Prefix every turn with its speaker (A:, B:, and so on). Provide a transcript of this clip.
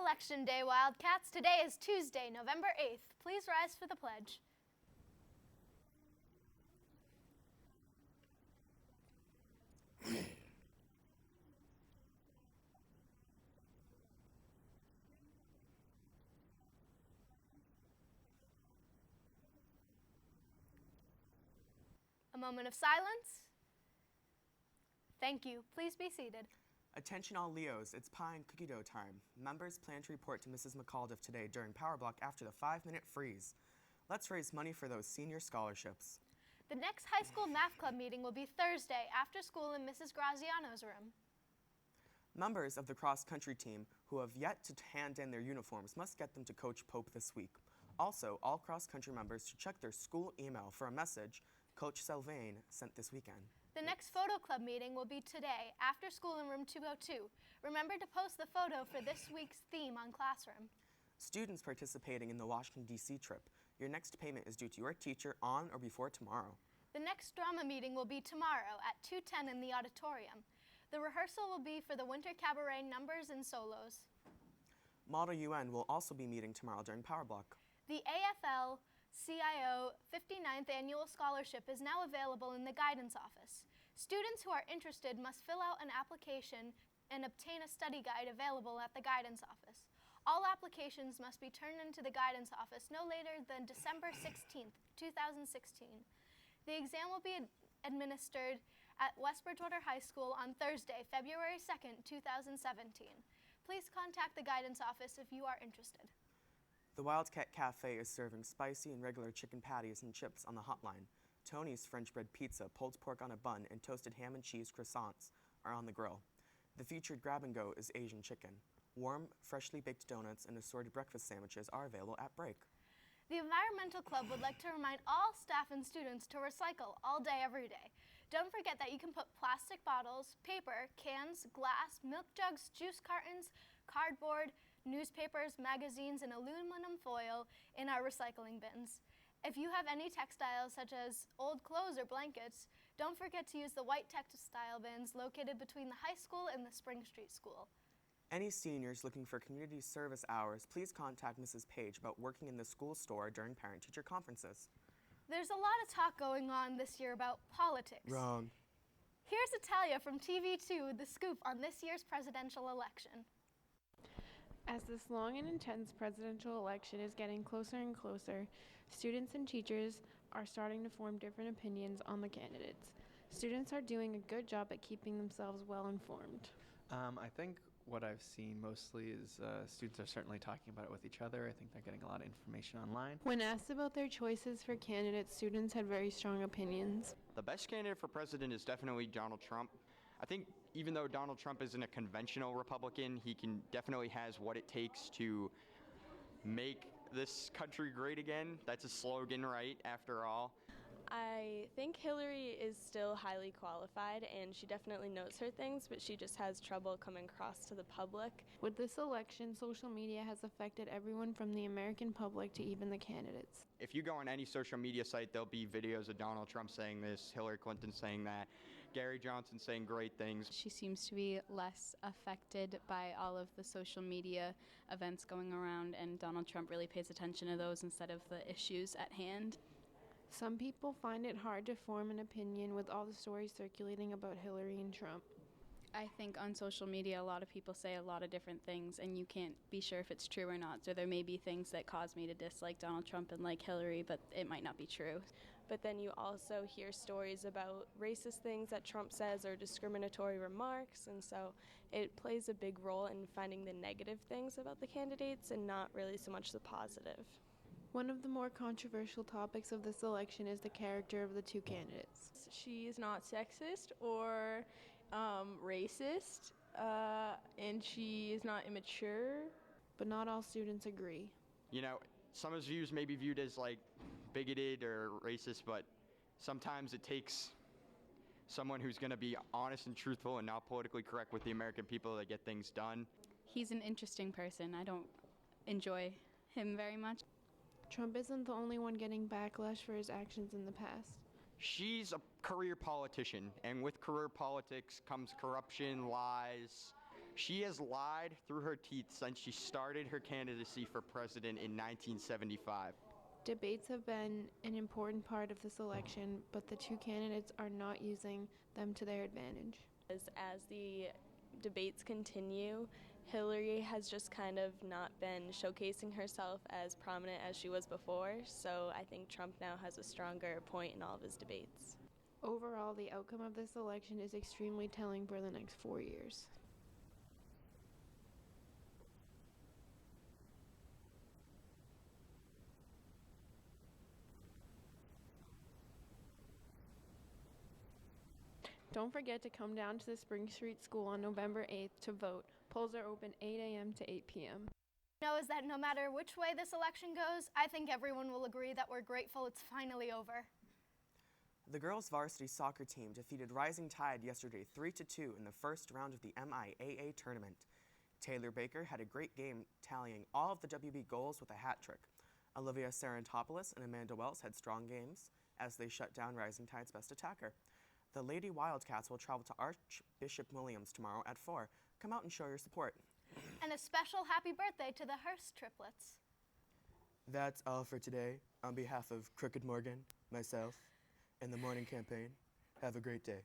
A: Election Day, Wildcats. Today is Tuesday, November 8th. Please rise for the pledge. A moment of silence. Thank you. Please be seated.
B: Attention all Leos, it's pie and cookie dough time. Members plan to report to Mrs. McAuliffe today during Power Block after the 5-minute freeze. Let's raise money for those senior scholarships.
A: The next high school math club meeting will be Thursday after school in Mrs. Graziano's room.
B: Members of the cross-country team who have yet to hand in their uniforms must get them to Coach Pope this week. Also, all cross-country members should check their school email for a message Coach Sylvain sent this weekend.
A: The next photo club meeting will be today after school in room 202. Remember to post the photo for this week's theme on Classroom.
B: Students participating in the Washington, D.C. trip, your next payment is due to your teacher on or before tomorrow.
A: The next drama meeting will be tomorrow at 2:10 in the auditorium. The rehearsal will be for the Winter Cabaret numbers and solos.
B: Model UN will also be meeting tomorrow during Power Block.
A: The AFL-CIO 59th Annual Scholarship is now available in the guidance office. Students who are interested must fill out an application and obtain a study guide available at the guidance office. All applications must be turned into the guidance office no later than December 16th, 2016. The exam will be administered at West Bridgewater High School on Thursday, February 2nd, 2017. Please contact the guidance office if you are interested.
B: The Wildcat Cafe is serving spicy and regular chicken patties and chips on the hotline. Tony's French bread pizza, pulled pork on a bun, and toasted ham and cheese croissants are on the grill. The featured grab-and-go is Asian chicken. Warm, freshly baked donuts and assorted breakfast sandwiches are available at break.
A: The Environmental Club would like to remind all staff and students to recycle all day, every day. Don't forget that you can put plastic bottles, paper, cans, glass, milk jugs, juice cartons, cardboard, newspapers, magazines, and aluminum foil in our recycling bins. If you have any textiles such as old clothes or blankets, don't forget to use the white textile bins located between the high school and the Spring Street School.
B: Any seniors looking for community service hours, please contact Mrs. Page about working in the school store during parent-teacher conferences.
A: There's a lot of talk going on this year about politics.
B: Wrong.
A: Here's Italia from TV2 with the scoop on this year's presidential election.
C: As this long and intense presidential election is getting closer and closer, students and teachers are starting to form different opinions on the candidates. Students are doing a good job at keeping themselves well informed.
D: I think what I've seen mostly is students are certainly talking about it with each other. I think they're getting a lot of information online.
C: When asked about their choices for candidates, students had very strong opinions.
E: The best candidate for president is definitely Donald Trump. I think even though Donald Trump isn't a conventional Republican, he definitely has what it takes to make this country great again. That's a slogan, right, after all.
F: I think Hillary is still highly qualified, and she definitely knows her things, but she just has trouble coming across to the public.
C: With this election, social media has affected everyone from the American public to even the candidates.
E: If you go on any social media site, there'll be videos of Donald Trump saying this, Hillary Clinton saying that, Gary Johnson saying great things.
G: She seems to be less affected by all of the social media events going around, and Donald Trump really pays attention to those instead of the issues at hand.
C: Some people find it hard to form an opinion with all the stories circulating about Hillary and Trump.
G: I think on social media a lot of people say a lot of different things, and you can't be sure if it's true or not. So there may be things that cause me to dislike Donald Trump and like Hillary, but it might not be true.
F: But then you also hear stories about racist things that Trump says or discriminatory remarks, and so it plays a big role in finding the negative things about the candidates and not really so much the positive.
C: One of the more controversial topics of this election is the character of the two candidates.
H: She is not sexist or racist, and she is not immature.
C: But not all students agree.
E: You know, some of his views may be viewed as like bigoted or racist, but sometimes it takes someone who's going to be honest and truthful and not politically correct with the American people to get things done.
G: He's an interesting person. I don't enjoy him very much.
C: Trump isn't the only one getting backlash for his actions in the past.
E: She's a career politician, and with career politics comes corruption, lies. She has lied through her teeth since she started her candidacy for president in 1975.
C: Debates have been an important part of this election, but the two candidates are not using them to their advantage.
F: As the debates continue, Hillary has just kind of not been showcasing herself as prominent as she was before, so I think Trump now has a stronger point in all of his debates.
C: Overall, the outcome of this election is extremely telling for the next 4 years. Don't forget to come down to the Spring Street School on November 8th to vote. Polls are open 8 a.m. to 8 p.m.
A: Is that no matter which way this election goes, I think everyone will agree that we're grateful it's finally over.
B: The girls' varsity soccer team defeated Rising Tide yesterday 3-2 in the first round of the MIAA tournament. Taylor Baker had a great game, tallying all of the WB goals with a hat trick. Olivia Sarantopoulos and Amanda Wells had strong games as they shut down Rising Tide's best attacker. The Lady Wildcats will travel to Archbishop Williams tomorrow at 4. Come out and show your support.
A: And a special happy birthday to the Hearst triplets.
B: That's all for today. On behalf of Crooked Morgan, myself, and the Morning Campaign, have a great day.